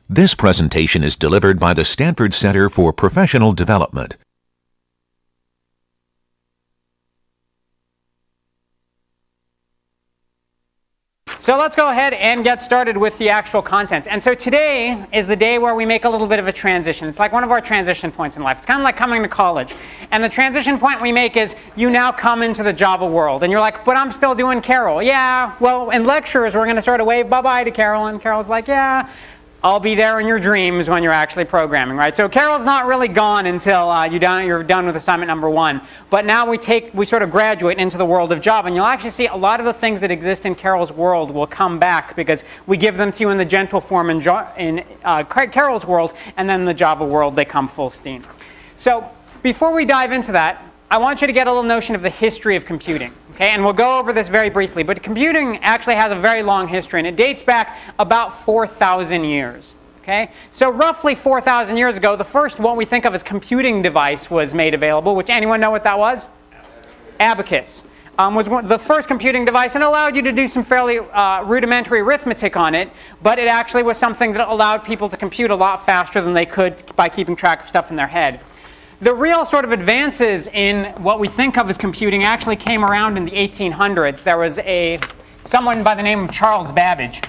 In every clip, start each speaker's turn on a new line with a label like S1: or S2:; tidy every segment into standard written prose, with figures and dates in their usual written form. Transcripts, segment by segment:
S1: This presentation is delivered by the Stanford Center for Professional Development.
S2: So let's go ahead and get started with the actual content. And so today is the day where we make a little bit of a transition. It's like one of our transition points in life. It's kind of like coming to college. And the transition point we make is you now come into the Java world. And you're like, but I'm still doing Carol. Yeah, well, in lectures, we're going to sort of wave bye-bye to Carol. And Carol's like, yeah, I'll be there in your dreams when you're actually programming, right? So Carol's not really gone until you're done with assignment number 1. But now we sort of graduate into the world of Java. And you'll actually see a lot of the things that exist in Carol's world will come back because we give them to you in the gentle form in Carol's world, and then in the Java world they come full steam. So before we dive into that, I want you to get a little notion of the history of computing. Okay, and we'll go over this very briefly, but computing actually has a very long history, and it dates back about 4,000 years. Okay, so roughly 4,000 years ago, the first what we think of as computing device was made available. Which anyone know what that was? Abacus. Was the first computing device, and allowed you to do some fairly rudimentary arithmetic on it, but it actually was something that allowed people to compute a lot faster than they could by keeping track of stuff in their head. The real sort of advances in what we think of as computing actually came around in the 1800s. There was someone by the name of Charles Babbage.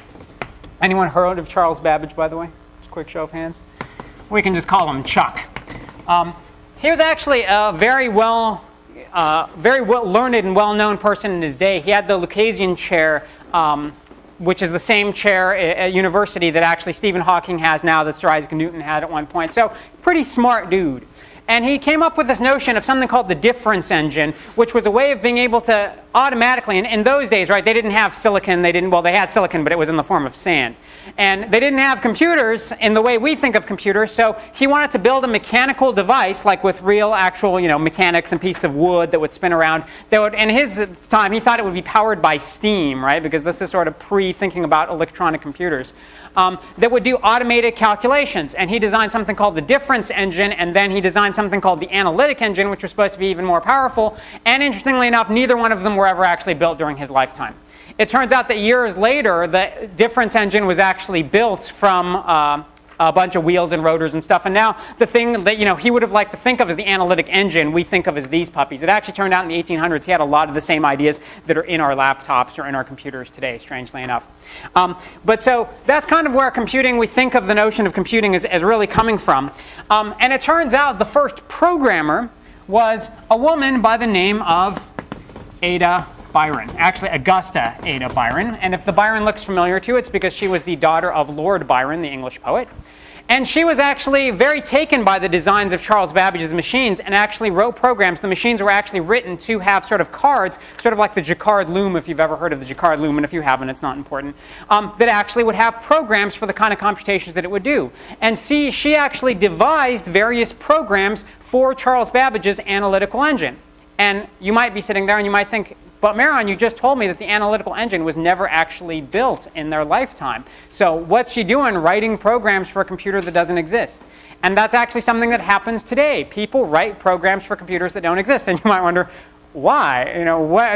S2: Anyone heard of Charles Babbage, by the way? Just a quick show of hands. We can just call him Chuck. He was actually a very well learned and well-known person in his day. He had the Lucasian chair, which is the same chair at university that actually Stephen Hawking has now, that Sir Isaac Newton had at one point. So pretty smart dude. And he came up with this notion of something called the difference engine, which was a way of being able to automatically, and in those days, right, they didn't have silicon. They had silicon, but it was in the form of sand. And they didn't have computers in the way we think of computers, so he wanted to build a mechanical device, like with real, actual, mechanics and pieces of wood that would spin around. That would, in his time, he thought it would be powered by steam, right, because this is sort of pre-thinking about electronic computers. That would do automated calculations. And he designed something called the difference engine, and then he designed something called the analytic engine, which was supposed to be even more powerful. And interestingly enough, neither one of them were ever actually built during his lifetime. It turns out that years later, the difference engine was actually built from a bunch of wheels and rotors and stuff. And now the thing that he would have liked to think of as the analytic engine, we think of as these puppies. It actually turned out in the 1800s he had a lot of the same ideas that are in our laptops or in our computers today, strangely enough. But so that's kind of where computing, we think of the notion of computing as really coming from. And it turns out the first programmer was a woman by the name of Ada Byron. Actually, Augusta Ada Byron. And if the Byron looks familiar to you, it's because she was the daughter of Lord Byron, the English poet. And she was actually very taken by the designs of Charles Babbage's machines and actually wrote programs. The machines were actually written to have sort of cards, sort of like the Jacquard loom, if you've ever heard of the Jacquard loom, and if you haven't, it's not important, that actually would have programs for the kind of computations that it would do. And she actually devised various programs for Charles Babbage's analytical engine. And you might be sitting there and you might think, but Maron, you just told me that the analytical engine was never actually built in their lifetime. So what's she doing writing programs for a computer that doesn't exist? And that's actually something that happens today. People write programs for computers that don't exist. And you might wonder, why?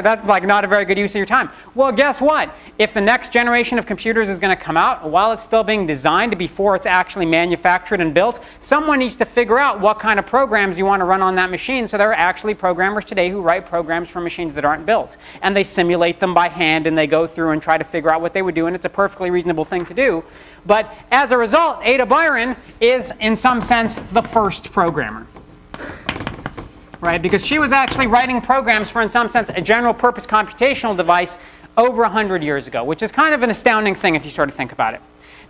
S2: That's like not a very good use of your time. Well, guess what? If the next generation of computers is going to come out, while it's still being designed before it's actually manufactured and built, someone needs to figure out what kind of programs you want to run on that machine. So there are actually programmers today who write programs for machines that aren't built. And they simulate them by hand, and they go through and try to figure out what they would do, and it's a perfectly reasonable thing to do. But as a result, Ada Byron is, in some sense, the first programmer. Right? Because she was actually writing programs for, in some sense, a general purpose computational device over 100 years ago, which is kind of an astounding thing if you sort of think about it.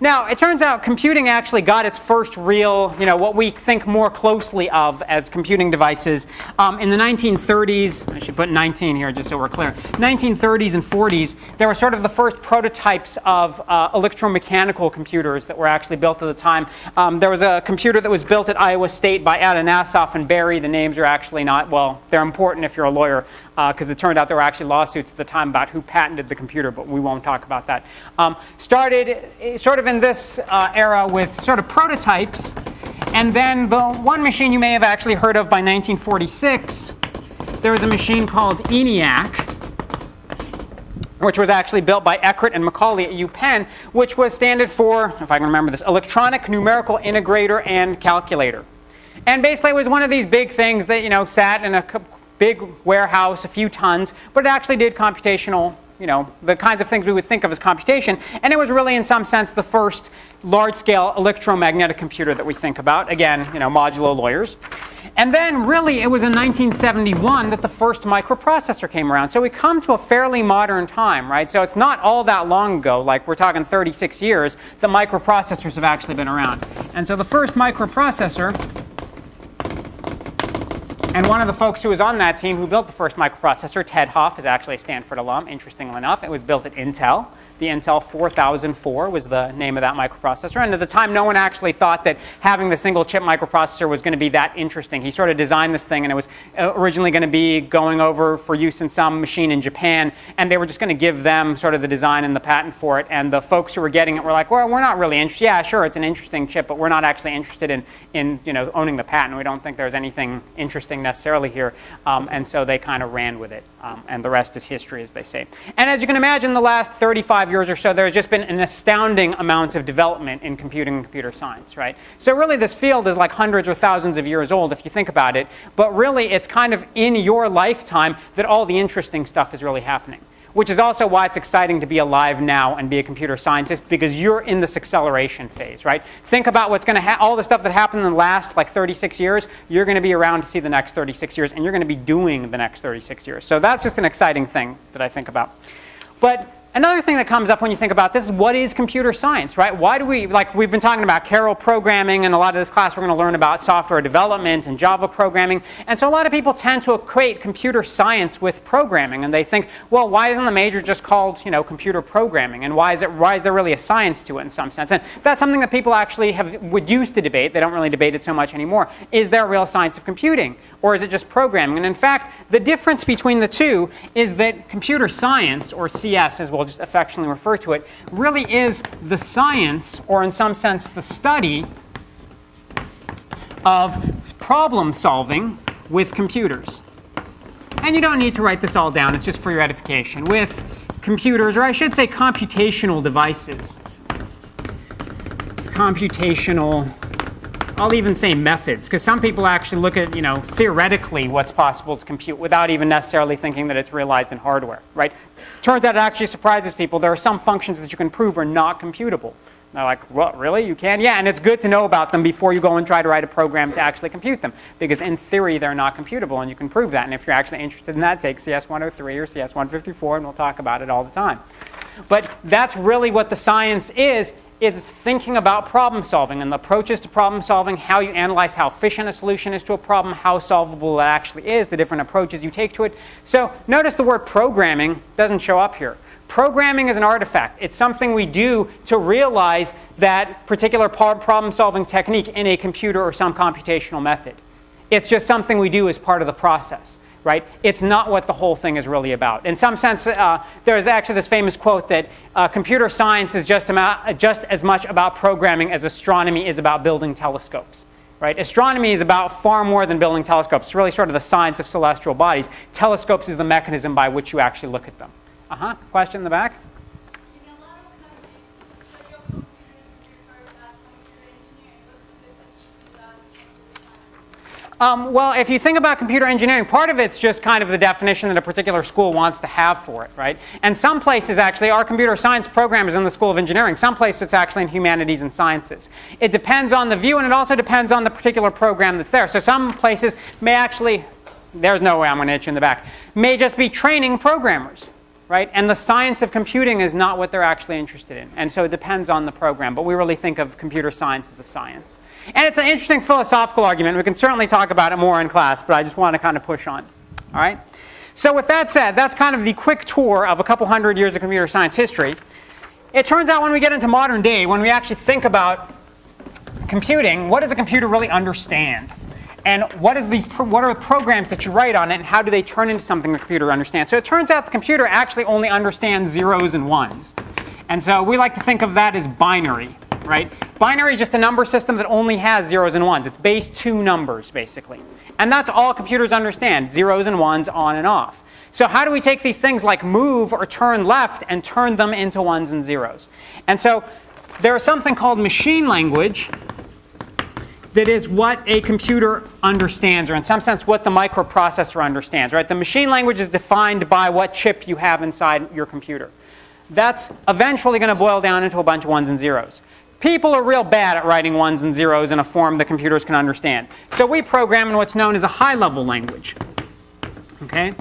S2: Now, it turns out computing actually got its first real, what we think more closely of as computing devices in the 1930s. I should put 19 here just so we're clear. 1930s and 40s, there were sort of the first prototypes of electromechanical computers that were actually built at the time. There was a computer that was built at Iowa State by Adanasoff and Berry. The names are actually not, well, they're important if you're a lawyer, because it turned out there were actually lawsuits at the time about who patented the computer, but we won't talk about that. Started sort of in this era with sort of prototypes, And then the one machine you may have actually heard of by 1946, there was a machine called ENIAC, which was actually built by Eckert and Macaulay at UPenn, which was standard for, if I can remember this, electronic numerical integrator and calculator. And basically it was one of these big things that, sat in a big warehouse, a few tons, but it actually did computational, the kinds of things we would think of as computation. And it was really, in some sense, the first large-scale electromagnetic computer that we think about. Again, modulo lawyers. And then, really, it was in 1971 that the first microprocessor came around. So we come to a fairly modern time, right? So it's not all that long ago, like we're talking 36 years, that microprocessors have actually been around. And so the first microprocessor, and one of the folks who was on that team who built the first microprocessor, Ted Hoff, is actually a Stanford alum, interestingly enough. It was built at Intel. The Intel 4004 was the name of that microprocessor. And at the time, no one actually thought that having the single chip microprocessor was going to be that interesting. He sort of designed this thing, and it was originally going to be going over for use in some machine in Japan. And they were just going to give them sort of the design and the patent for it. And the folks who were getting it were like, well, we're not really interested. Yeah, sure, it's an interesting chip, but we're not actually interested in owning the patent. We don't think there's anything interesting necessarily here. And so they kind of ran with it. And the rest is history, as they say. And as you can imagine, the last 35 years or so, there's just been an astounding amount of development in computing and computer science, right? So really, this field is like hundreds or thousands of years old, if you think about it. But really, it's kind of in your lifetime that all the interesting stuff is really happening. Which is also why it's exciting to be alive now and be a computer scientist, because you're in this acceleration phase, right? Think about what's going to all the stuff that happened in the last like 36 years. You're going to be around to see the next 36 years, and you're going to be doing the next 36 years. So that's just an exciting thing that I think about. But another thing that comes up when you think about this is, what is computer science, right? Why do we, like we've been talking about Carol programming, and a lot of this class we're going to learn about software development and Java programming. And so a lot of people tend to equate computer science with programming, and they think, well, why isn't the major just called, computer programming? And why is there really a science to it in some sense? And that's something that people actually would used to debate. They don't really debate it so much anymore. Is there a real science of computing, or is it just programming? And in fact, the difference between the two is that computer science, or CS as we'll just affectionately refer to it, really is the science, or in some sense the study, of problem solving with computers. And you don't need to write this all down, it's just for your edification. With computers, or I should say computational devices. Computational, I'll even say methods, because some people actually look at, theoretically what's possible to compute without even necessarily thinking that it's realized in hardware, right? Turns out it actually surprises people. There are some functions that you can prove are not computable. They're like, what, really? You can? Yeah, and it's good to know about them before you go and try to write a program to actually compute them, because in theory they're not computable, and you can prove that. And if you're actually interested in that, take CS 103 or CS 154, and we'll talk about it all the time. But that's really what the science is thinking about problem solving and the approaches to problem solving, how you analyze how efficient a solution is to a problem, how solvable it actually is, the different approaches you take to it. So notice the word programming doesn't show up here. Programming is an artifact. It's something we do to realize that particular problem solving technique in a computer or some computational method. It's just something we do as part of the process. Right? It's not what the whole thing is really about. In some sense, there's actually this famous quote that computer science is just as much about programming as astronomy is about building telescopes. Right? Astronomy is about far more than building telescopes. It's really sort of the science of celestial bodies. Telescopes is the mechanism by which you actually look at them. Question in the back? Well, if you think about computer engineering, part of it's just kind of the definition that a particular school wants to have for it, right? And some places actually, our computer science program is in the School of Engineering. Some places it's actually in humanities and sciences. It depends on the view, and it also depends on the particular program that's there. So some places may actually, there's no way I'm going to hit you in the back, may just be training programmers. Right? And the science of computing is not what they're actually interested in. And so it depends on the program. But we really think of computer science as a science. And it's an interesting philosophical argument. We can certainly talk about it more in class, but I just want to kind of push on. All right? So with that said, that's kind of the quick tour of a couple hundred years of computer science history. It turns out when we get into modern day, when we actually think about computing, what does a computer really understand? And what are the programs that you write on it, and how do they turn into something the computer understands? So it turns out the computer actually only understands zeros and ones. And so we like to think of that as binary. right? Binary is just a number system that only has zeros and ones. It's base 2 numbers, basically. And that's all computers understand, zeros and ones on and off. So how do we take these things like move or turn left and turn them into ones and zeros? And so there is something called machine language that is what a computer understands, or in some sense what the microprocessor understands, right? The machine language is defined by what chip you have inside your computer. That's eventually going to boil down into a bunch of ones and zeros. People are real bad at writing ones and zeros in a form that computers can understand. So we program in what's known as a high-level language. Okay?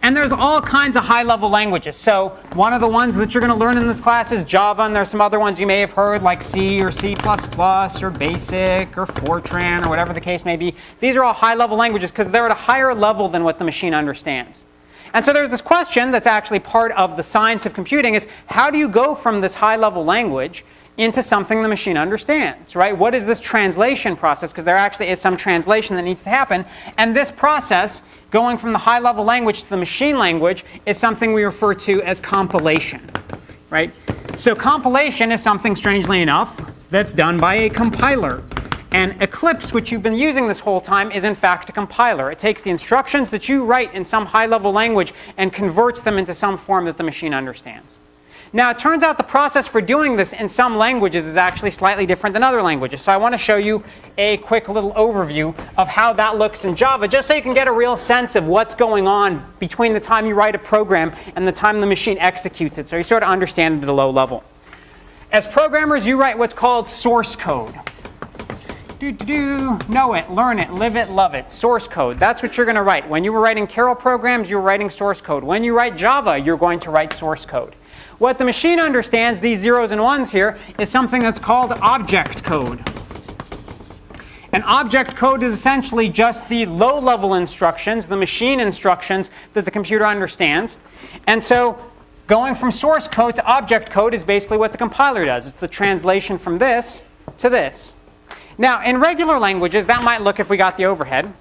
S2: And there's all kinds of high-level languages. So one of the ones that you're going to learn in this class is Java, and there's some other ones you may have heard like C or C++ or BASIC or Fortran or whatever the case may be. These are all high-level languages because they're at a higher level than what the machine understands. And so there's this question that's actually part of the science of computing is how do you go from this high-level language into something the machine understands, right? What is this translation process? Because there actually is some translation that needs to happen. And this process, going from the high-level language to the machine language, is something we refer to as compilation, right? So compilation is something, strangely enough, that's done by a compiler. And Eclipse, which you've been using this whole time, is in fact a compiler. It takes the instructions that you write in some high-level language and converts them into some form that the machine understands. Now, it turns out the process for doing this in some languages is actually slightly different than other languages. So I want to show you a quick little overview of how that looks in Java, just so you can get a real sense of what's going on between the time you write a program and the time the machine executes it, so you sort of understand it at a low level. As programmers, you write what's called source code. Know it, learn it, live it, love it. Source code. That's what you're going to write. When you were writing Carol programs, you were writing source code. When you write Java, you're going to write source code. What the machine understands, these zeros and ones here, is something that's called object code. And object code is essentially just the low-level instructions, the machine instructions that the computer understands. And so going from source code to object code is basically what the compiler does. It's the translation from this to this. Now, in regular languages, that might look, if we got the overhead,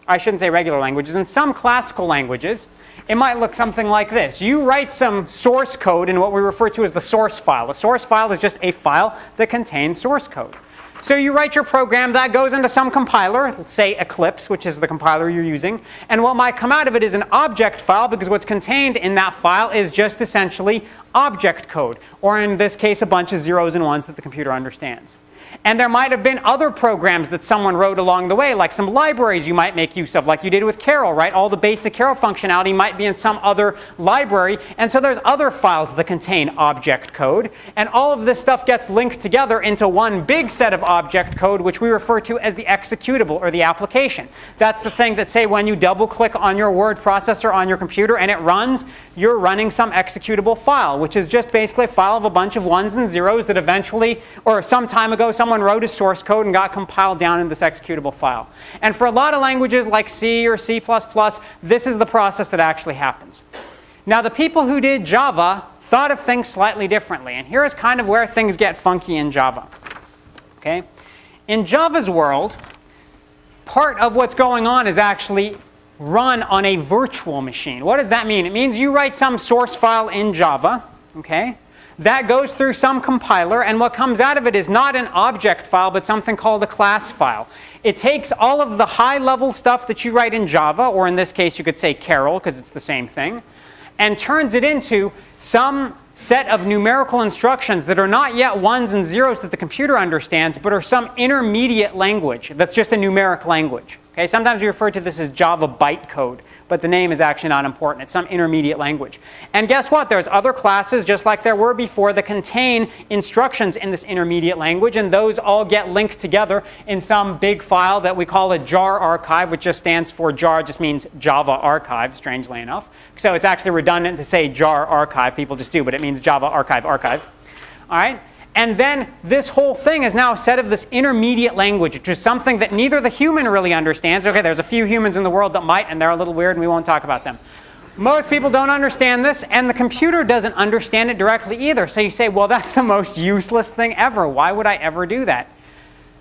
S2: I shouldn't say regular languages, in some classical languages, it might look something like this. You write some source code in what we refer to as the source file. A source file is just a file that contains source code. So you write your program, that goes into some compiler, let's say Eclipse, which is the compiler you're using. And what might come out of it is an object file, because what's contained in that file is just essentially object code, or in this case, a bunch of zeros and ones that the computer understands. And there might have been other programs that someone wrote along the way, like some libraries you might make use of, like you did with Carol, right? All the basic Carol functionality might be in some other library. And so there's other files that contain object code. And all of this stuff gets linked together into one big set of object code, which we refer to as the executable, or the application. That's the thing that, say, when you double-click on your word processor on your computer and it runs, you're running some executable file, which is just basically a file of a bunch of ones and zeros that eventually, or some time ago, someone wrote a source code and got compiled down in this executable file. And for a lot of languages like C or C++, this is the process that actually happens. Now, the people who did Java thought of things slightly differently. And here is kind of where things get funky in Java. Okay? In Java's world, part of what's going on is actually run on a virtual machine. What does that mean? It means you write some source file in Java. Okay? That goes through some compiler, and what comes out of it is not an object file, but something called a class file. It takes all of the high-level stuff that you write in Java, or in this case you could say Carol, because it's the same thing, and turns it into some set of numerical instructions that are not yet ones and zeros that the computer understands, but are some intermediate language that's just a numeric language. Okay? Sometimes we refer to this as Java bytecode, but the name is actually not important. It's some intermediate language. And guess what? There's other classes, just like there were before, that contain instructions in this intermediate language, and those all get linked together in some big file that we call a jar archive, which just stands for jar, just means Java archive, strangely enough. So it's actually redundant to say jar archive. People just do, but it means Java archive. All right? And then this whole thing is now a set of this intermediate language, which is something that neither the human really understands. Okay, there's a few humans in the world that might, and they're a little weird, and we won't talk about them. Most people don't understand this, and the computer doesn't understand it directly either. So you say, well, that's the most useless thing ever. Why would I ever do that?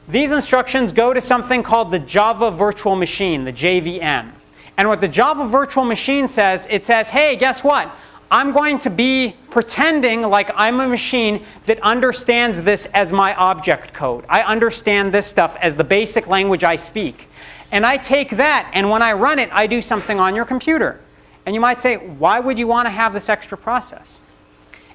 S2: These instructions go to something called the Java Virtual Machine, the JVM. And what the Java Virtual Machine says, it says, hey, guess what? I'm going to be pretending like I'm a machine that understands this as my object code. I understand this stuff as the basic language I speak. And I take that, and when I run it, I do something on your computer. And you might say, why would you want to have this extra process?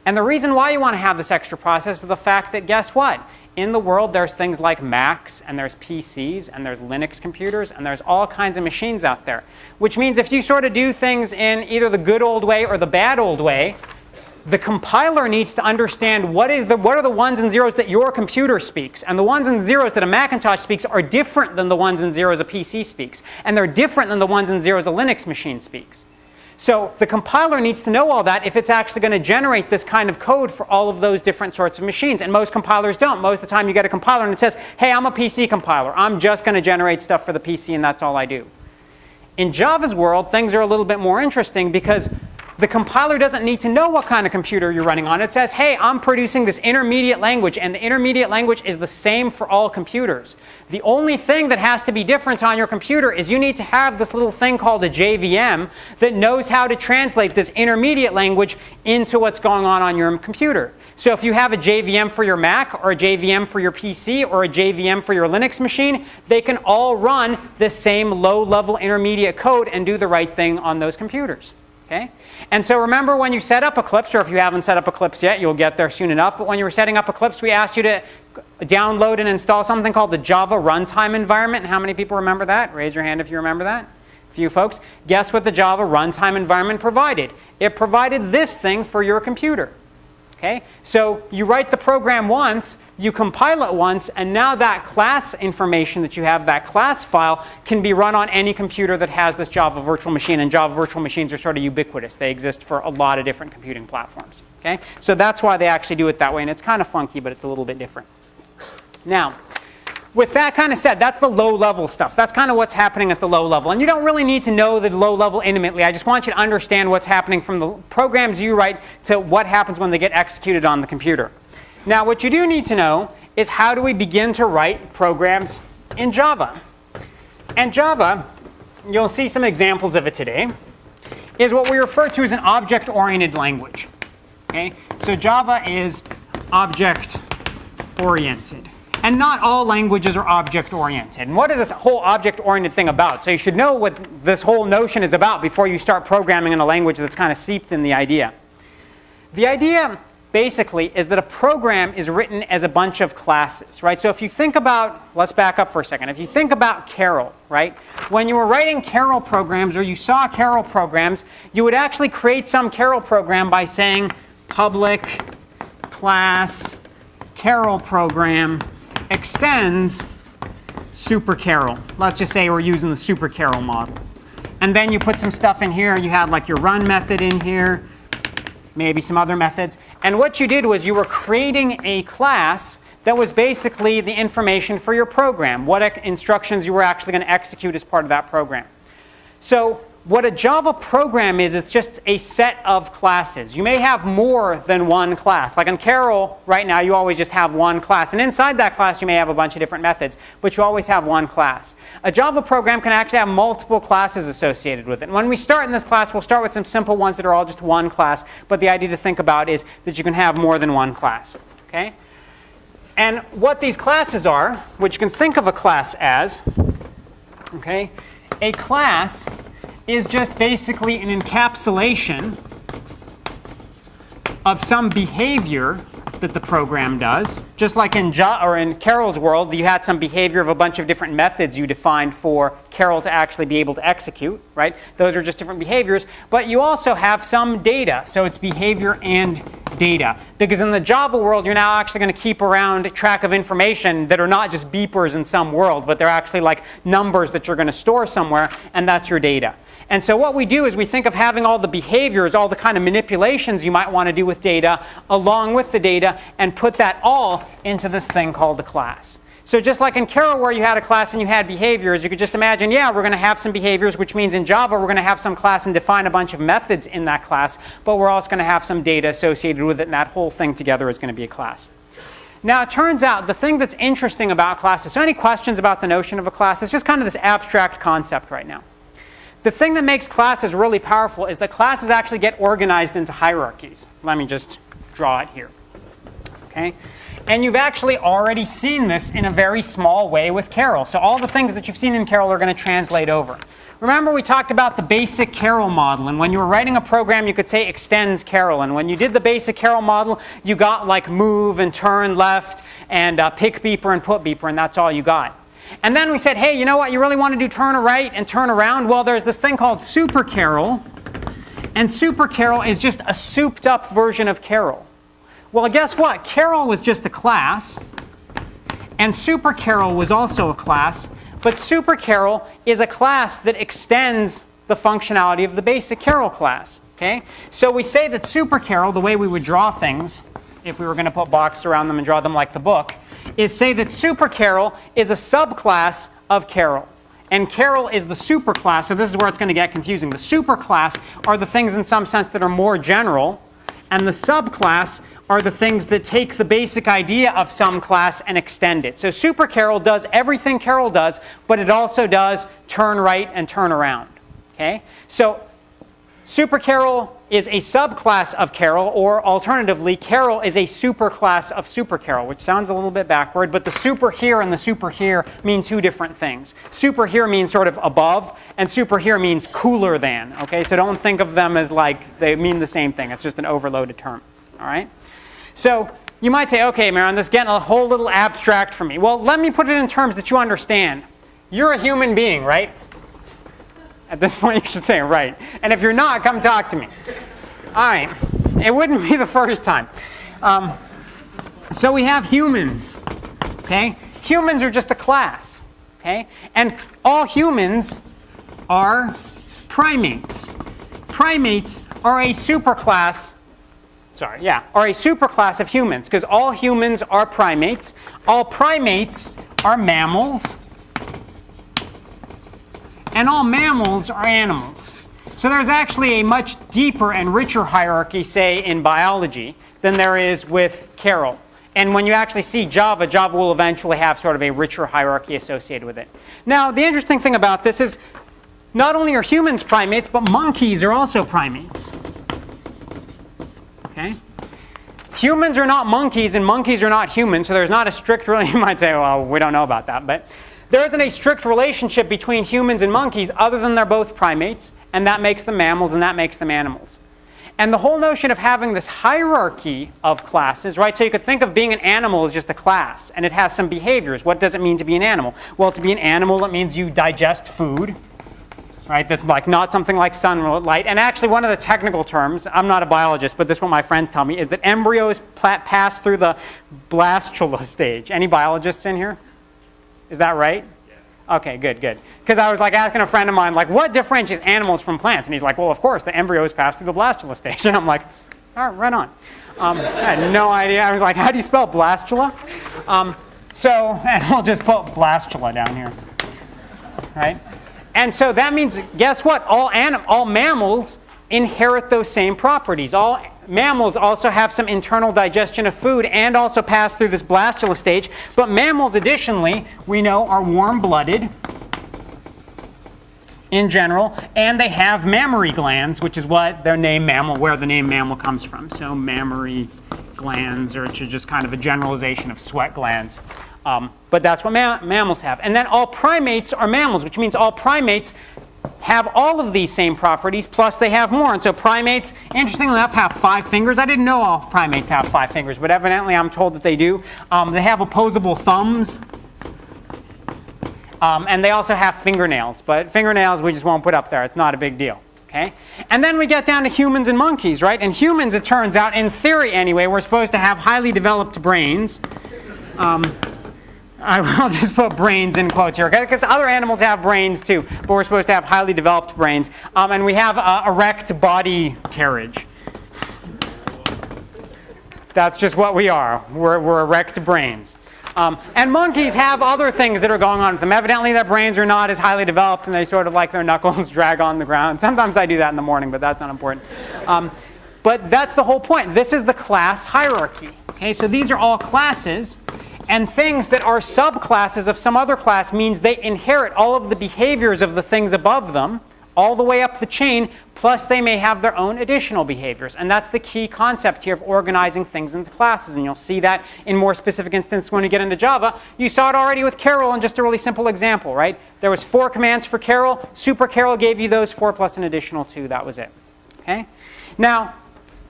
S2: And the reason why you want to have this extra process is the fact that, guess what? In the world, there's things like Macs, and there's PCs, and there's Linux computers, and there's all kinds of machines out there. Which means if you sort of do things in either the good old way or the bad old way, the compiler needs to understand what are the ones and zeros that your computer speaks. And the ones and zeros that a Macintosh speaks are different than the ones and zeros a PC speaks. And they're different than the ones and zeros a Linux machine speaks. So the compiler needs to know all that if it's actually going to generate this kind of code for all of those different sorts of machines. And most compilers don't. Most of the time you get a compiler and it says, hey, I'm a PC compiler. I'm just going to generate stuff for the PC and that's all I do. In Java's world, things are a little bit more interesting because the compiler doesn't need to know what kind of computer you're running on. It says, hey, I'm producing this intermediate language, and the intermediate language is the same for all computers. The only thing that has to be different on your computer is you need to have this little thing called a JVM that knows how to translate this intermediate language into what's going on your computer. So if you have a JVM for your Mac, or a JVM for your PC, or a JVM for your Linux machine, they can all run this same low-level intermediate code and do the right thing on those computers. Okay? And so remember when you set up Eclipse, or if you haven't set up Eclipse yet, you'll get there soon enough. But when you were setting up Eclipse, we asked you to download and install something called the Java Runtime Environment. And how many people remember that? Raise your hand if you remember that. A few folks. Guess what the Java Runtime Environment provided? It provided this thing for your computer. Okay? So you write the program once, you compile it once, and now that class information that you have, that class file, can be run on any computer that has this Java virtual machine. And Java virtual machines are sort of ubiquitous. They exist for a lot of different computing platforms. Okay? So that's why they actually do it that way. And it's kind of funky, but it's a little bit different. Now, with that kind of said, that's the low-level stuff. That's kind of what's happening at the low level. And you don't really need to know the low level intimately. I just want you to understand what's happening from the programs you write to what happens when they get executed on the computer. Now, what you do need to know is how do we begin to write programs in Java. And Java, you'll see some examples of it today, is what we refer to as an object-oriented language. Okay? So Java is object-oriented. And not all languages are object-oriented. And what is this whole object-oriented thing about? So you should know what this whole notion is about before you start programming in a language that's kind of seeped in the idea. The idea, basically, is that a program is written as a bunch of classes, right? So if you think about, let's back up for a second. If you think about Carol, right? When you were writing Carol programs, or you saw Carol programs, you would actually create some Carol program by saying public class Carol program extends super Carol. Let's just say we're using the super Carol model. And then you put some stuff in here. You had like your run method in here, maybe some other methods. And what you did was you were creating a class that was basically the information for your program, what instructions you were actually going to execute as part of that program. So what a Java program is, it's just a set of classes. You may have more than one class. Like in Carol, right now, you always just have one class. And inside that class, you may have a bunch of different methods. But you always have one class. A Java program can actually have multiple classes associated with it. And when we start in this class, we'll start with some simple ones that are all just one class. But the idea to think about is that you can have more than one class. Okay? And what these classes are, which you can think of a class as, okay, a class is just basically an encapsulation of some behavior that the program does. Just like in Carol's world, you had some behavior of a bunch of different methods you defined for Carol to actually be able to execute, right? Those are just different behaviors. But you also have some data. So it's behavior and data. Because in the Java world, you're now actually going to keep around track of information that are not just beepers in some world, but they're actually like numbers that you're going to store somewhere, and that's your data. And so what we do is we think of having all the behaviors, all the kind of manipulations you might want to do with data, along with the data, and put that all into this thing called a class. So just like in Carol where you had a class and you had behaviors, you could just imagine, yeah, we're going to have some behaviors, which means in Java we're going to have some class and define a bunch of methods in that class, but we're also going to have some data associated with it, and that whole thing together is going to be a class. Now, it turns out the thing that's interesting about classes, so any questions about the notion of a class? It's just kind of this abstract concept right now. the thing that makes classes really powerful is that classes actually get organized into hierarchies. Let me just draw it here. Okay? And you've actually already seen this in a very small way with Carol. So all the things that you've seen in Carol are going to translate over. Remember we talked about the basic Carol model, and when you were writing a program you could say extends Carol, and when you did the basic Carol model you got like move and turn left and pick beeper and put beeper, and that's all you got. And then we said, hey, you know what, you really want to do turn right and turn around? Well, there's this thing called super Carol, and super Carol is just a souped up version of Carol. Well, guess what? Carol was just a class, and super Carol was also a class, but super Carol is a class that extends the functionality of the basic Carol class. Okay? So we say that super Carol, the way we would draw things, if we were going to put boxes around them and draw them like the book, is say that super Carol is a subclass of Carol. And Carol is the superclass, so this is where it's going to get confusing. The superclass are the things in some sense that are more general, and the subclass are the things that take the basic idea of some class and extend it. So super Carol does everything Carol does, but it also does turn right and turn around. Okay? So super Carol is a subclass of Carol, or alternatively, Carol is a superclass of super Carol, which sounds a little bit backward, but the super here and the super here mean two different things. Super here means sort of above, and super here means cooler than. Okay? So don't think of them as like they mean the same thing. It's just an overloaded term. All right? So you might say, okay, Maron, this is getting a whole little abstract for me. Well, let me put it in terms that you understand. You're a human being, right? At this point, you should say right. And if you're not, come talk to me. All right. It wouldn't be the first time. So we have humans. Okay? Humans are just a class. Okay? And all humans are primates. Primates are a superclass. Are a superclass of humans, because all humans are primates. All primates are mammals. And all mammals are animals. So there's actually a much deeper and richer hierarchy, say, in biology than there is with Carol. And when you actually see Java, Java will eventually have sort of a richer hierarchy associated with it. Now, the interesting thing about this is not only are humans primates, but monkeys are also primates. Okay? Humans are not monkeys, and monkeys are not humans, so there's not a strict relationship. You might say, well, we don't know about that. But there isn't a strict relationship between humans and monkeys other than they're both primates, and that makes them mammals, and that makes them animals. And the whole notion of having this hierarchy of classes, right? So you could think of being an animal as just a class, and it has some behaviors. What does it mean to be an animal? Well, to be an animal, it means you digest food. Right? That's like not something like sunlight. And actually one of the technical terms, I'm not a biologist, but this is what my friends tell me, is that embryos pass through the blastula stage. Any biologists in here? Is that right? Yeah. Okay, good, good. Because I was like asking a friend of mine, like, what differentiates animals from plants? And he's like, well, of course, the embryos pass through the blastula stage. And I'm like, all right, right on. I had no idea. I was like, how do you spell blastula? And we'll just put blastula down here. Right? And so that means, guess what? All mammals inherit those same properties. All mammals also have some internal digestion of food and also pass through this blastula stage. But mammals, additionally, we know are warm-blooded in general, and they have mammary glands, which is what their name mammal, where the name mammal comes from. So mammary glands are just kind of a generalization of sweat glands. But that's what mammals have. And then all primates are mammals, which means all primates have all of these same properties, plus they have more. And so primates, interestingly enough, have 5 fingers. I didn't know all primates have 5 fingers, but evidently I'm told that they do. They have opposable thumbs. And they also have fingernails. But fingernails we just won't put up there. It's not a big deal. Okay? And then we get down to humans and monkeys, right? And humans, it turns out, in theory anyway, we're supposed to have highly developed brains. I will just put brains in quotes here, because other animals have brains too, but we're supposed to have highly developed brains. And we have erect body carriage. That's just what we are. We're erect brains. And monkeys have other things that are going on with them. Evidently their brains are not as highly developed, and they sort of like their knuckles drag on the ground. Sometimes I do that in the morning, but that's not important. But that's the whole point. This is the class hierarchy. Okay, so these are all classes. And things that are subclasses of some other class means they inherit all of the behaviors of the things above them, all the way up the chain, plus they may have their own additional behaviors. And that's the key concept here of organizing things into classes. And you'll see that in more specific instances when you get into Java. You saw it already with Carol in just a really simple example, right? There was 4 commands for Carol. Super Carol gave you those 4 plus an additional 2. That was it. Okay? Now,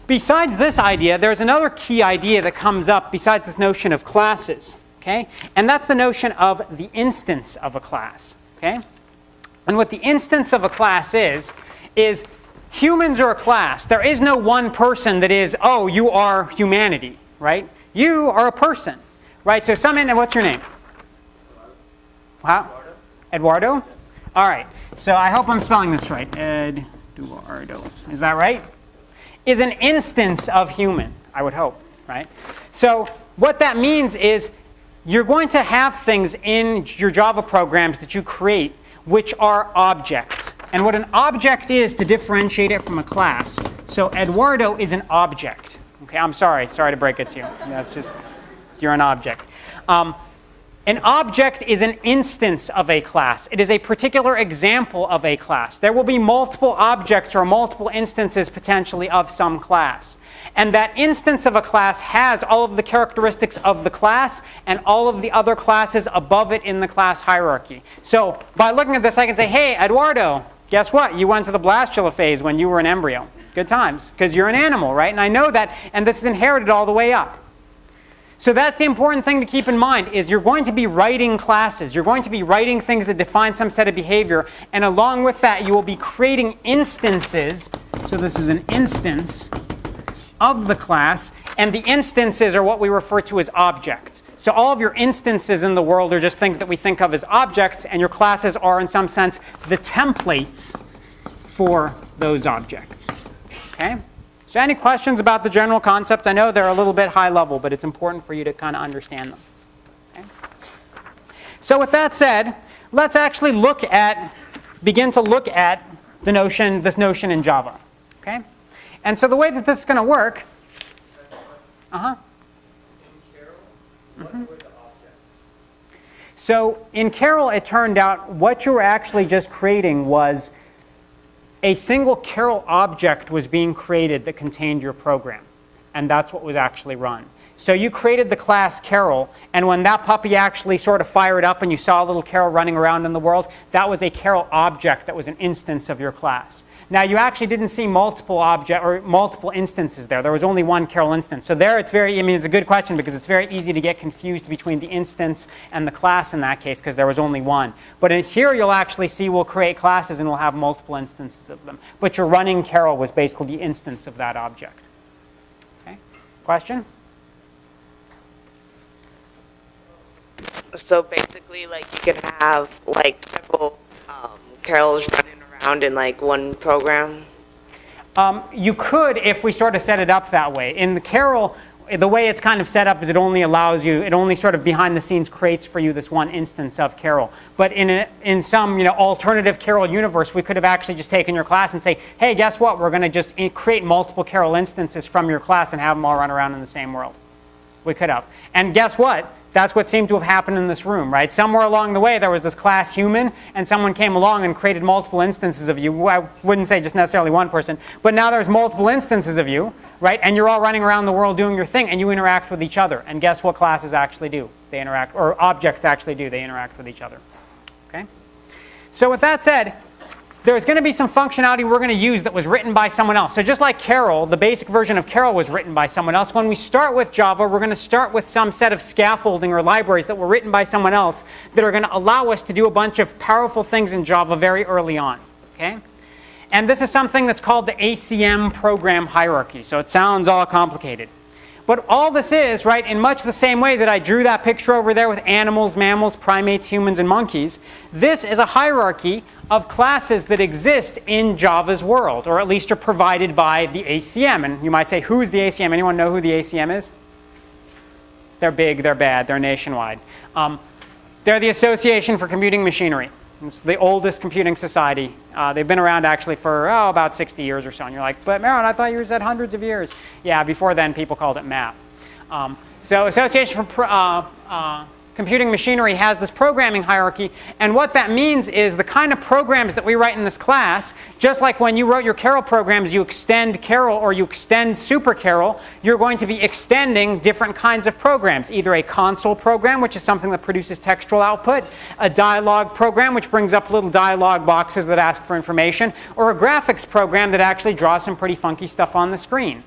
S2: besides this idea, there's another key idea that comes up besides this notion of classes. Okay? And that's the notion of the instance of a class. Okay? And what the instance of a class is humans are a class. There is no one person that is, oh, you are humanity, right? You are a person, right? So what's your name? Wow. Eduardo? All right. So I hope I'm spelling this right. Eduardo. Is that right? Is an instance of human, I would hope, right? So what that means is you're going to have things in your Java programs that you create which are objects. And what an object is, to differentiate it from a class. So Eduardo is an object. Okay, I'm sorry to break it to you. That's just, you're an object. An object is an instance of a class. It is a particular example of a class. There will be multiple objects or multiple instances potentially of some class. And that instance of a class has all of the characteristics of the class and all of the other classes above it in the class hierarchy. So by looking at this, I can say, hey, Eduardo, guess what? You went to the blastula phase when you were an embryo. Good times, because you're an animal, right? And I know that, and this is inherited all the way up. So that's the important thing to keep in mind, is you're going to be writing classes. You're going to be writing things that define some set of behavior. And along with that, you will be creating instances. So this is an instance of the class, and the instances are what we refer to as objects. So all of your instances in the world are just things that we think of as objects, and your classes are, in some sense, the templates for those objects. Okay? So any questions about the general concept? I know they're a little bit high level, but it's important for you to kind of understand them. Okay? So with that said, let's actually begin to look at this notion in Java. Okay? And so the way that this is going to work,
S3: In Carol, what were the objects?
S2: So in Carol, it turned out what you were actually just creating was a single Carol object was being created that contained your program. And that's what was actually run. So you created the class Carol, and when that puppy actually sort of fired up and you saw little Carol running around in the world, that was a Carol object that was an instance of your class. Now, you actually didn't see multiple instances there. There was only one Carol instance. So there, it's a good question because it's very easy to get confused between the instance and the class in that case because there was only one. But in here, you'll actually see we'll create classes and we'll have multiple instances of them. But your running Carol was basically the instance of that object. Okay? Question?
S4: So basically, like, you can have like several carols running around in like one program?
S2: You could if we sort of set it up that way. In the Carol, the way it's kind of set up is it only sort of behind the scenes creates for you this one instance of Carol. But in some alternative Carol universe, we could have actually just taken your class and say, hey, guess what? We're going to just create multiple Carol instances from your class and have them all run around in the same world. We could have. And guess what? That's what seemed to have happened in this room, right? Somewhere along the way, there was this class human, and someone came along and created multiple instances of you. I wouldn't say just necessarily one person, but now there's multiple instances of you, right? And you're all running around the world doing your thing, and you interact with each other. And guess what classes actually do? They interact, or objects actually do. They interact with each other. Okay? So with that said, there's going to be some functionality we're going to use that was written by someone else. So just like Carol, the basic version of Carol was written by someone else. When we start with Java, we're going to start with some set of scaffolding or libraries that were written by someone else that are going to allow us to do a bunch of powerful things in Java very early on. Okay? And this is something that's called the ACM program hierarchy. So it sounds all complicated. But all this is, right, in much the same way that I drew that picture over there with animals, mammals, primates, humans, and monkeys, this is a hierarchy of classes that exist in Java's world, or at least are provided by the ACM. And you might say, who is the ACM? Anyone know who the ACM is? They're big, they're bad, they're nationwide. They're the Association for Computing Machinery. It's the oldest computing society. They've been around actually for about 60 years or so. And you're like, but Marilyn, I thought you said hundreds of years. Yeah, before then people called it math. So Association for computing machinery has this programming hierarchy, and what that means is the kind of programs that we write in this class, just like when you wrote your Carol programs, you extend Carol or you extend Super Carol, you're going to be extending different kinds of programs, either a console program, which is something that produces textual output, a dialogue program, which brings up little dialogue boxes that ask for information, or a graphics program that actually draws some pretty funky stuff on the screen.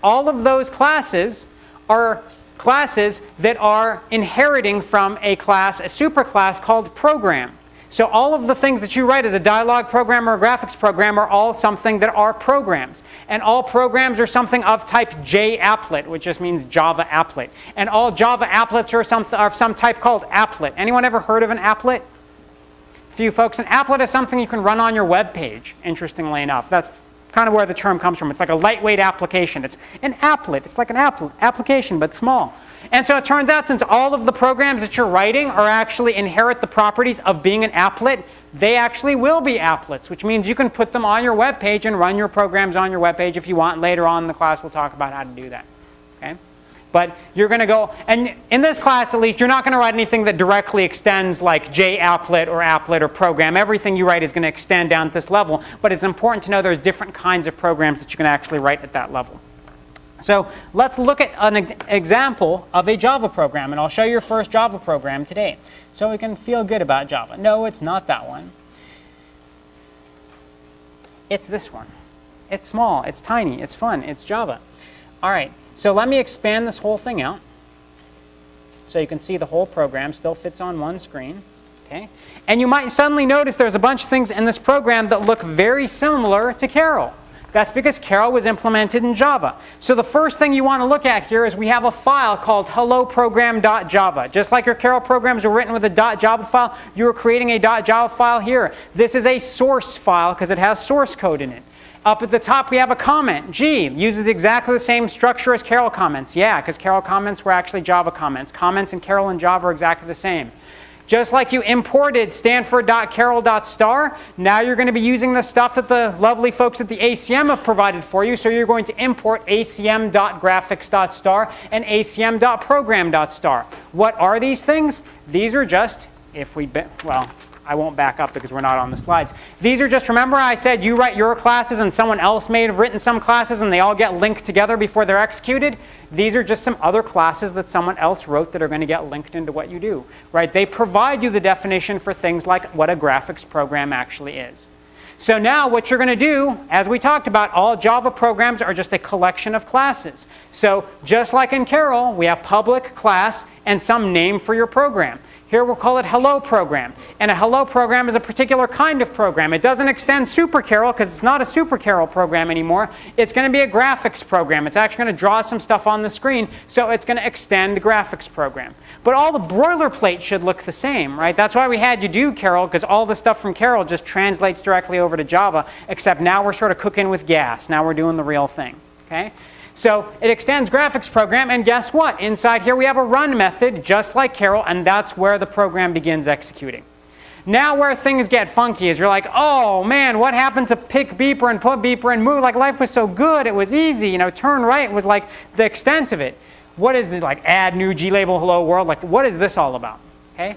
S2: All of those classes are classes that are inheriting from a class, a superclass called program. So all of the things that you write as a dialogue program or a graphics program are all something that are programs. And all programs are something of type JApplet, which just means Java applet. And all Java applets are of some type called applet. Anyone ever heard of an applet? A few folks. An applet is something you can run on your web page, interestingly enough. That's kind of where the term comes from. It's like a lightweight application. It's an applet. It's like an application, but small. And so it turns out, since all of the programs that you're writing are actually inherit the properties of being an applet, they actually will be applets, which means you can put them on your web page and run your programs on your web page if you want. Later on in the class, we'll talk about how to do that. Okay? But you're going to go, and in this class at least, you're not going to write anything that directly extends like JApplet or applet or program. Everything you write is going to extend down to this level. But it's important to know there's different kinds of programs that you can actually write at that level. So let's look at an example of a Java program. And I'll show you your first Java program today, so we can feel good about Java. No, it's not that one. It's this one. It's small. It's tiny. It's fun. It's Java. All right. So let me expand this whole thing out so you can see the whole program still fits on one screen. Okay? And you might suddenly notice there's a bunch of things in this program that look very similar to Carol. That's because Carol was implemented in Java. So the first thing you want to look at here is we have a file called helloprogram.java. Just like your Carol programs were written with a .java file, you are creating a .java file here. This is a source file because it has source code in it. Up at the top, we have a comment. G uses exactly the same structure as Carol comments. Yeah, because Carol comments were actually Java comments. Comments in Carol and Java are exactly the same. Just like you imported Stanford.carol.star, now you're going to be using the stuff that the lovely folks at the ACM have provided for you. So you're going to import acm.graphics.star and acm.program.star. What are these things? These are just, well, I won't back up because we're not on the slides. These are just, remember I said you write your classes and someone else may have written some classes and they all get linked together before they're executed? These are just some other classes that someone else wrote that are going to get linked into what you do. Right? They provide you the definition for things like what a graphics program actually is. So now what you're going to do, as we talked about, all Java programs are just a collection of classes. So just like in Carol, we have public, class, and some name for your program. Here we'll call it hello program. And a hello program is a particular kind of program. It doesn't extend Super Carol because it's not a Super Carol program anymore. It's going to be a graphics program. It's actually going to draw some stuff on the screen, so it's going to extend the graphics program. But all the boilerplate should look the same, right? That's why we had you do Carol, because all the stuff from Carol just translates directly over to Java, except now we're sort of cooking with gas. Now we're doing the real thing. Okay? So it extends graphics program, and guess what? Inside here we have a run method, just like Carol, and that's where the program begins executing. Now where things get funky is you're like, oh man, what happened to pick beeper and put beeper and move? Like life was so good, it was easy. You know, turn right was like the extent of it. What is this, like add new glabel hello world? Like what is this all about? Okay?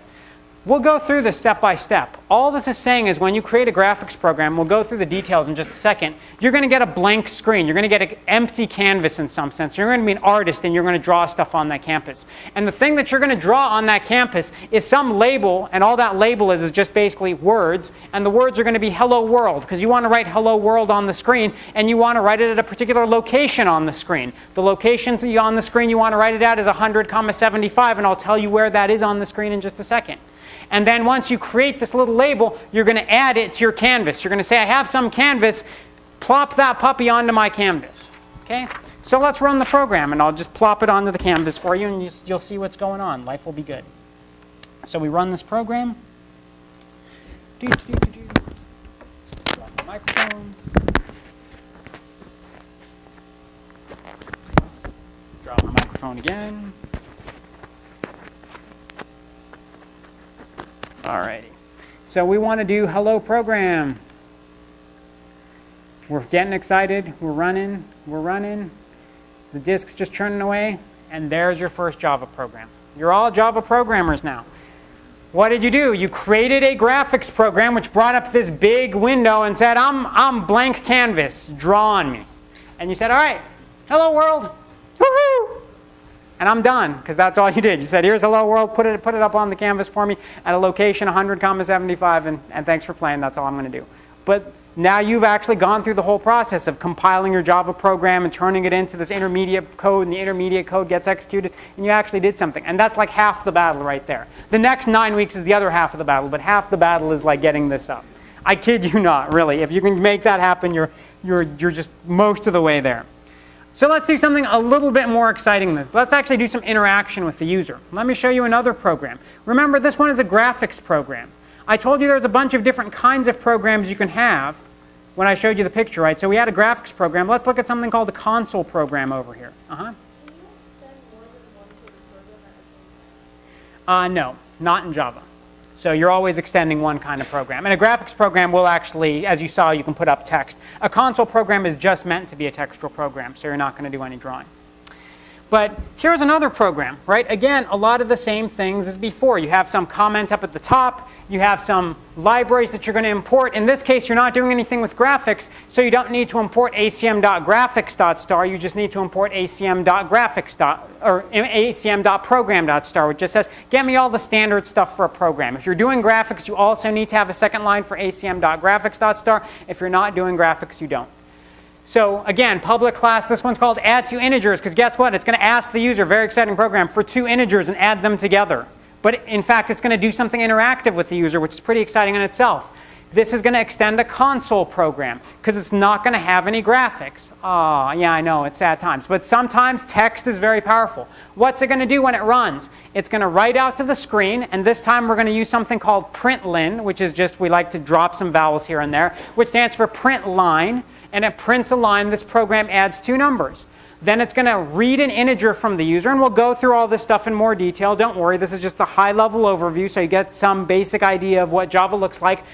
S2: We'll go through this step by step. All this is saying is when you create a graphics program, we'll go through the details in just a second, you're going to get a blank screen. You're going to get an empty canvas in some sense. You're going to be an artist and you're going to draw stuff on that campus. And the thing that you're going to draw on that campus is some label, and all that label is just basically words. And the words are going to be hello world, because you want to write hello world on the screen, and you want to write it at a particular location on the screen. The location on the screen you want to write it at is 100,75, and I'll tell you where that is on the screen in just a second. And then once you create this little label, you're going to add it to your canvas. You're going to say, I have some canvas, plop that puppy onto my canvas. Okay? So let's run the program, and I'll just plop it onto the canvas for you, and you'll see what's going on. Life will be good. So we run this program. Drop the microphone. Drop the microphone again. Alrighty, so we want to do hello program. We're getting excited, we're running. The disk's just churning away, and there's your first Java program. You're all Java programmers now. What did you do? You created a graphics program which brought up this big window and said, I'm blank canvas, draw on me. And you said, all right, hello world, woohoo! And I'm done, because that's all you did. You said, here's hello world, put it up on the canvas for me at a location 100,75, and thanks for playing, that's all I'm going to do. But now you've actually gone through the whole process of compiling your Java program and turning it into this intermediate code, and the intermediate code gets executed, and you actually did something. And that's like half the battle right there. The next 9 weeks is the other half of the battle, but half the battle is like getting this up. I kid you not, really. If you can make that happen, you're just most of the way there. So let's do something a little bit more exciting. Let's actually do some interaction with the user. Let me show you another program. Remember, this one is a graphics program. I told you there's a bunch of different kinds of programs you can have when I showed you the picture, right? So we had a graphics program. Let's look at something called a console program over here. No, not in Java. So you're always extending one kind of program. And a graphics program will actually, as you saw, you can put up text. A console program is just meant to be a textual program, so you're not going to do any drawing. But here's another program, right? Again, a lot of the same things as before. You have some comment up at the top. You have some libraries that you're going to import. In this case, you're not doing anything with graphics, so you don't need to import acm.graphics.star. You just need to import acm.program.star, which just says, get me all the standard stuff for a program. If you're doing graphics, you also need to have a second line for acm.graphics.star. If you're not doing graphics, you don't. So again, public class, this one's called add two integers, because guess what? It's going to ask the user, very exciting program, for two integers and add them together. But in fact, it's going to do something interactive with the user, which is pretty exciting in itself. This is going to extend a console program, because it's not going to have any graphics. Oh, yeah, I know, it's sad times. But sometimes text is very powerful. What's it going to do when it runs? It's going to write out to the screen, and this time we're going to use something called println, which is just, we like to drop some vowels here and there, which stands for print line. And it prints a line. This program adds two numbers. Then it's going to read an integer from the user, and we'll go through all this stuff in more detail. Don't worry, this is just a high-level overview, so you get some basic idea of what Java looks like.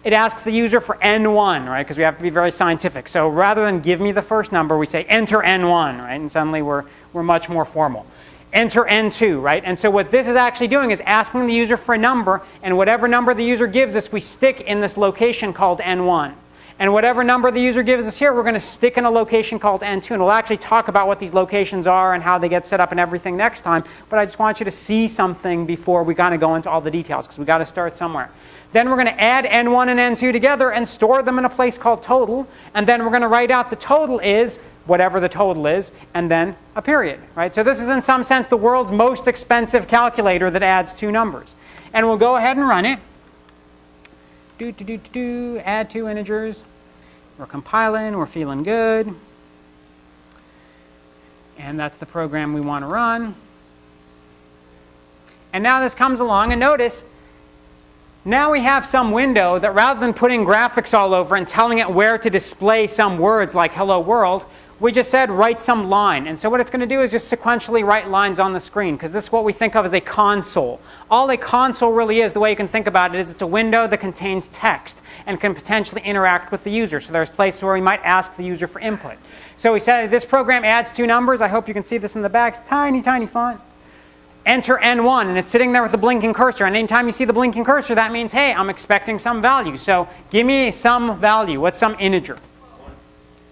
S2: It asks the user for n1, right? Because we have to be very scientific. So rather than give me the first number, we say enter n1, right? And suddenly we're much more formal. Enter n2, right? And so what this is actually doing is asking the user for a number, and whatever number the user gives us, we stick in this location called n1. And whatever number the user gives us here, we're going to stick in a location called n2. And we'll actually talk about what these locations are and how they get set up and everything next time. But I just want you to see something before we kind of go into all the details, because we've got to start somewhere. Then we're going to add n1 and n2 together and store them in a place called total. And then we're going to write out the total is whatever the total is, and then a period, right? So this is, in some sense, the world's most expensive calculator that adds two numbers. And we'll go ahead and run it. Add two integers. We're compiling, we're feeling good. And that's the program we want to run. And now this comes along, and notice, now we have some window that rather than putting graphics all over and telling it where to display some words like hello world, we just said write some line. And so what it's going to do is just sequentially write lines on the screen, because this is what we think of as a console. All a console really is, the way you can think about it, is it's a window that contains text and can potentially interact with the user. So there's places where we might ask the user for input. So we said this program adds two numbers. I hope you can see this in the back. It's tiny, tiny font. Enter n1, and it's sitting there with the blinking cursor. And anytime you see the blinking cursor, that means, hey, I'm expecting some value. So give me some value. What's some integer?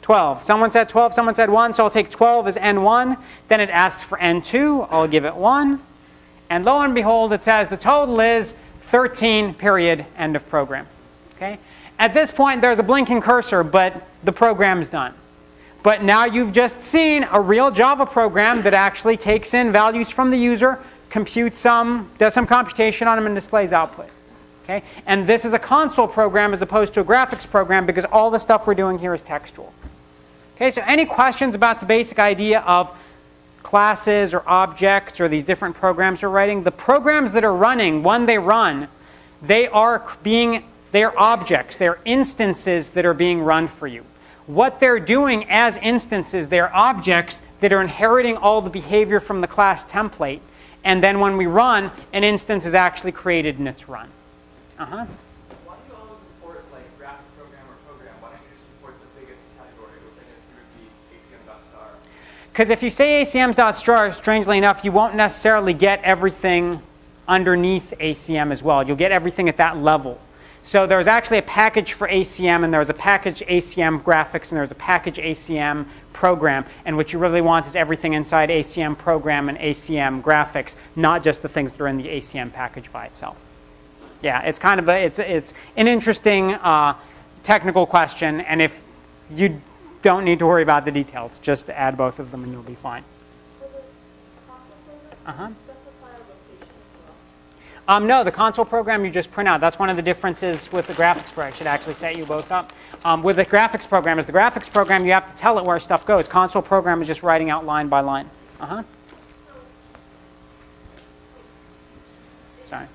S2: 12. Someone said 12, someone said 1, so I'll take 12 as n1. Then it asks for n2. I'll give it 1. And lo and behold, it says the total is 13, period, end of program. Okay? At this point, there's a blinking cursor, but the program's done. But now you've just seen a real Java program that actually takes in values from the user, computes some, does some computation on them, and displays output. Okay? And this is a console program as opposed to a graphics program, because all the stuff we're doing here is textual. Okay, so any questions about the basic idea of classes or objects or these different programs we're writing? The programs that are running, when they run, they are objects. They're instances that are being run for you. What they're doing as instances, they're objects that are inheriting all the behavior from the class template. And then when we run, an instance is actually created and it's run.
S3: Why do you always import like graphic program or program? Why don't you just import the biggest category, which I guess would be acm.star?
S2: Because if you say ACMs.star, strangely enough, you won't necessarily get everything underneath ACM as well. You'll get everything at that level. So there's actually a package for ACM, and there's a package ACM graphics, and there's a package ACM program. And what you really want is everything inside ACM program and ACM graphics, not just the things that are in the ACM package by itself. Yeah, it's kind of it's an interesting technical question, and if you don't need to worry about the details, just add both of them and you'll be fine. No, the console program you just print out. That's one of the differences with the graphics program. I should actually set you both up. With the graphics program, you have to tell it where stuff goes. Console program is just writing out line by line. Sorry.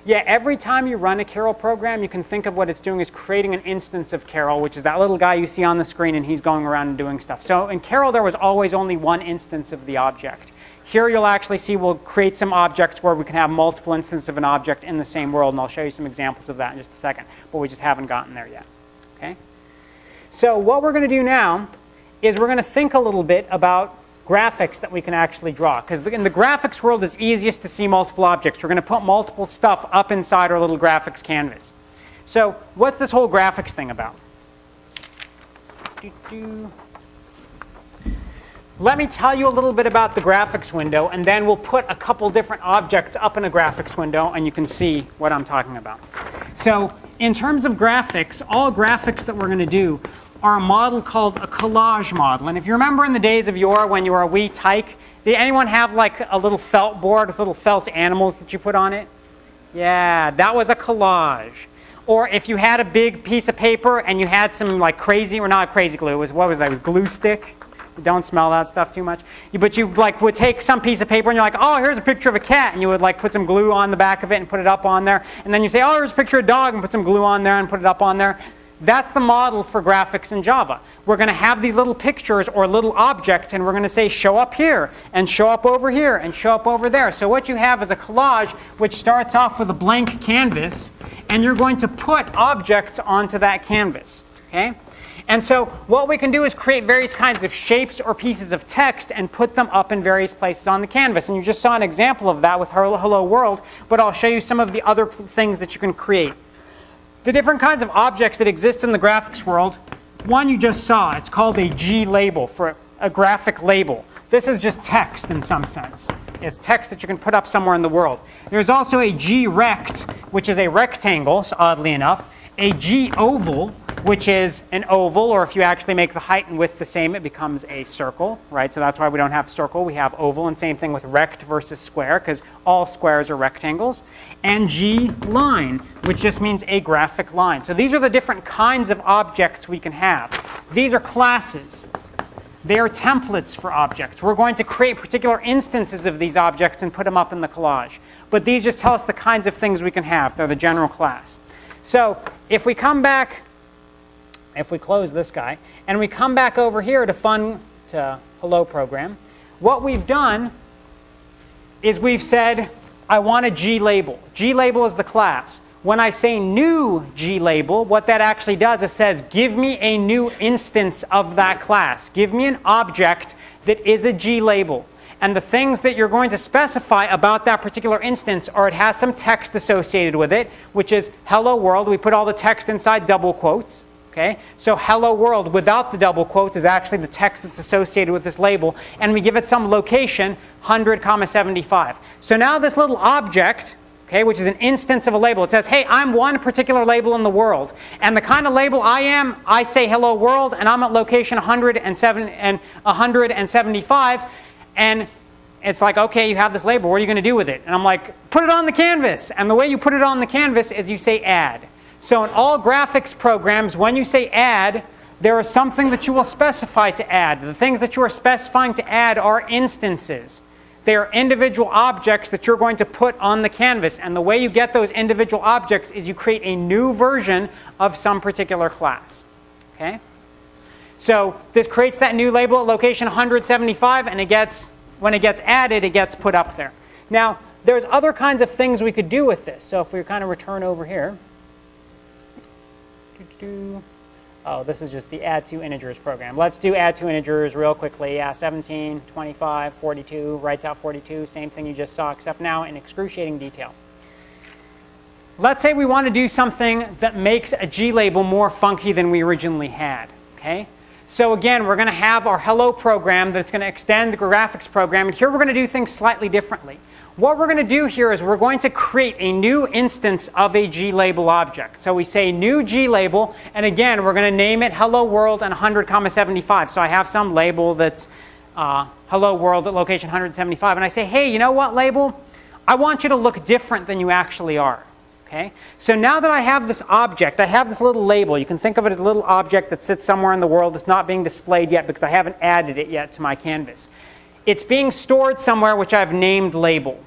S2: Yeah, every time you run a Carol program, you can think of what it's doing as creating an instance of Carol, which is that little guy you see on the screen, and he's going around and doing stuff. So in Carol, there was always only one instance of the object. Here you'll actually see we'll create some objects where we can have multiple instances of an object in the same world, and I'll show you some examples of that in just a second, but we just haven't gotten there yet. Okay? So what we're going to do now is we're going to think a little bit about graphics that we can actually draw. Because in the graphics world, it's easiest to see multiple objects. We're going to put multiple stuff up inside our little graphics canvas. So what's this whole graphics thing about? Let me tell you a little bit about the graphics window, and then we'll put a couple different objects up in a graphics window, and you can see what I'm talking about. So in terms of graphics, all graphics that we're going to do are a model called a collage model. And if you remember in the days of yore when you were a wee tyke, did anyone have like a little felt board with little felt animals that you put on it? Yeah, that was a collage. Or if you had a big piece of paper and you had some like crazy, or not crazy glue, it was, what was that? It was glue stick. Don't smell that stuff too much. But you like would take some piece of paper and you're like, oh, here's a picture of a cat, and you would like put some glue on the back of it and put it up on there. And then you say, oh, here's a picture of a dog, and put some glue on there and put it up on there. That's the model for graphics in Java. We're going to have these little pictures or little objects, and we're going to say show up here, and show up over here, and show up over there. So what you have is a collage which starts off with a blank canvas, and you're going to put objects onto that canvas. Okay? And so what we can do is create various kinds of shapes or pieces of text and put them up in various places on the canvas. And you just saw an example of that with Hello World, but I'll show you some of the other things that you can create. The different kinds of objects that exist in the graphics world, one you just saw, it's called a G label, for a graphic label. This is just text in some sense. It's text that you can put up somewhere in the world. There's also a G rect, which is a rectangle, so oddly enough. A G oval, which is an oval, or if you actually make the height and width the same, it becomes a circle, right? So that's why we don't have circle, we have oval, and same thing with rect versus square, because all squares are rectangles. And G line, which just means a graphic line. So these are the different kinds of objects we can have. These are classes. They are templates for objects. We're going to create particular instances of these objects and put them up in the collage. But these just tell us the kinds of things we can have. They're the general class. So if we come back, if we close this guy, and we come back over here to Hello Program, what we've done is we've said, I want a G label. G label is the class. When I say new G label, what that actually does is says, give me a new instance of that class. Give me an object that is a G label. And the things that you're going to specify about that particular instance are it has some text associated with it, which is hello world. We put all the text inside double quotes. Okay? So hello world without the double quotes is actually the text that's associated with this label. And we give it some location, 100,75. So now this little object, okay, which is an instance of a label, it says, hey, I'm one particular label in the world. And the kind of label I am, I say hello world, and I'm at location 175. And it's like, okay, you have this label. What are you going to do with it? And I'm like, put it on the canvas. And the way you put it on the canvas is you say add. So in all graphics programs, when you say add, there is something that you will specify to add. The things that you are specifying to add are instances. They are individual objects that you're going to put on the canvas. And the way you get those individual objects is you create a new version of some particular class. Okay? So this creates that new label at location 175, and when it gets added, it gets put up there. Now, there's other kinds of things we could do with this. So if we kind of return over here. Oh, this is just the add two integers program. Let's do add two integers real quickly. Yeah, 17, 25, 42, writes out 42. Same thing you just saw, except now in excruciating detail. Let's say we want to do something that makes a G label more funky than we originally had. Okay? So again, we're going to have our hello program that's going to extend the graphics program. And here we're going to do things slightly differently. What we're going to do here is we're going to create a new instance of a G label object. So we say new G label, and again, we're going to name it hello world and 100, 75. So I have some label that's hello world at location 175. And I say, hey, you know what, label? I want you to look different than you actually are. Okay? So now that I have this object, I have this little label. You can think of it as a little object that sits somewhere in the world that's not being displayed yet because I haven't added it yet to my canvas. It's being stored somewhere which I've named label.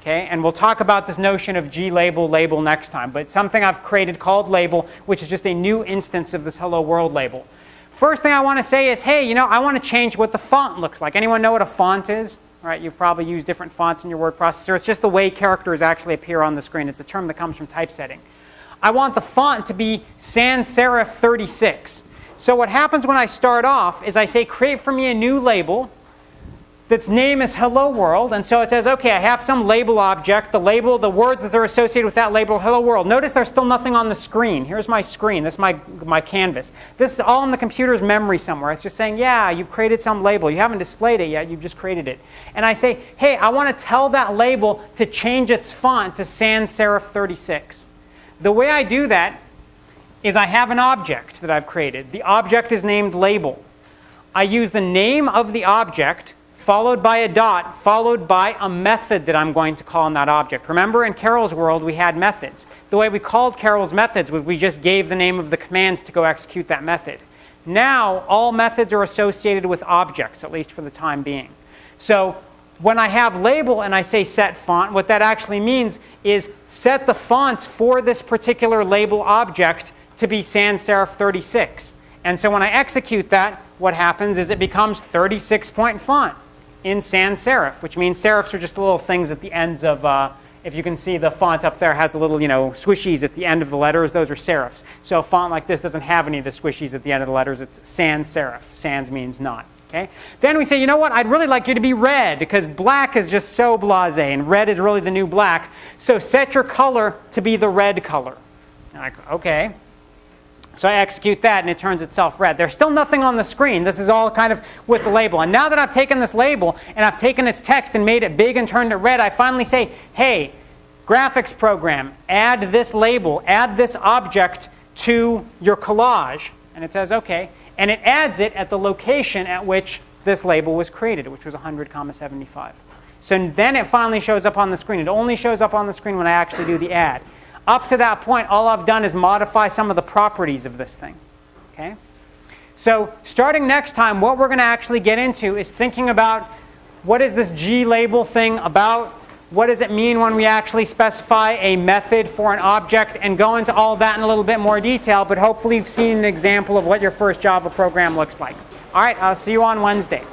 S2: Okay? And we'll talk about this notion of G label next time. But something I've created called label, which is just a new instance of this hello world label. First thing I want to say is, hey, you know, I want to change what the font looks like. Anyone know what a font is? Right? You've probably used different fonts in your word processor. It's just the way characters actually appear on the screen. It's a term that comes from typesetting. I want the font to be sans serif 36. So what happens when I start off is I say, create for me a new label that's name is hello world, and so it says, okay, I have some label object. The label, the words that are associated with that label, hello world. Notice there's still nothing on the screen. Here's my screen. This is my canvas. This is all in the computer's memory somewhere. It's just saying, yeah, you've created some label. You haven't displayed it yet. You've just created it. And I say, hey, I want to tell that label to change its font to sans serif 36. The way I do that is I have an object that I've created. The object is named label. I use the name of the object followed by a dot, followed by a method that I'm going to call in that object. Remember, in Carol's world, we had methods. The way we called Carol's methods was we just gave the name of the commands to go execute that method. Now, all methods are associated with objects, at least for the time being. So when I have label and I say set font, what that actually means is set the fonts for this particular label object to be sans serif 36. And so when I execute that, what happens is it becomes 36-point font in sans serif, which means serifs are just little things at the ends of, if you can see the font up there has the little, swishies at the end of the letters. Those are serifs. So a font like this doesn't have any of the swishies at the end of the letters. It's sans serif. Sans means not. Okay? Then we say, you know what? I'd really like you to be red because black is just so blasé, and red is really the new black. So set your color to be the red color. And I go, okay. So I execute that, and it turns itself red. There's still nothing on the screen. This is all kind of with the label. And now that I've taken this label, and I've taken its text and made it big and turned it red, I finally say, hey, graphics program, add this label, add this object to your collage. And it says, okay. And it adds it at the location at which this label was created, which was 100, 75. So then it finally shows up on the screen. It only shows up on the screen when I actually do the add. Up to that point, all I've done is modify some of the properties of this thing. Okay? So starting next time, what we're going to actually get into is thinking about what is this G label thing about? What does it mean when we actually specify a method for an object, and go into all that in a little bit more detail, but hopefully you've seen an example of what your first Java program looks like. All right, I'll see you on Wednesday.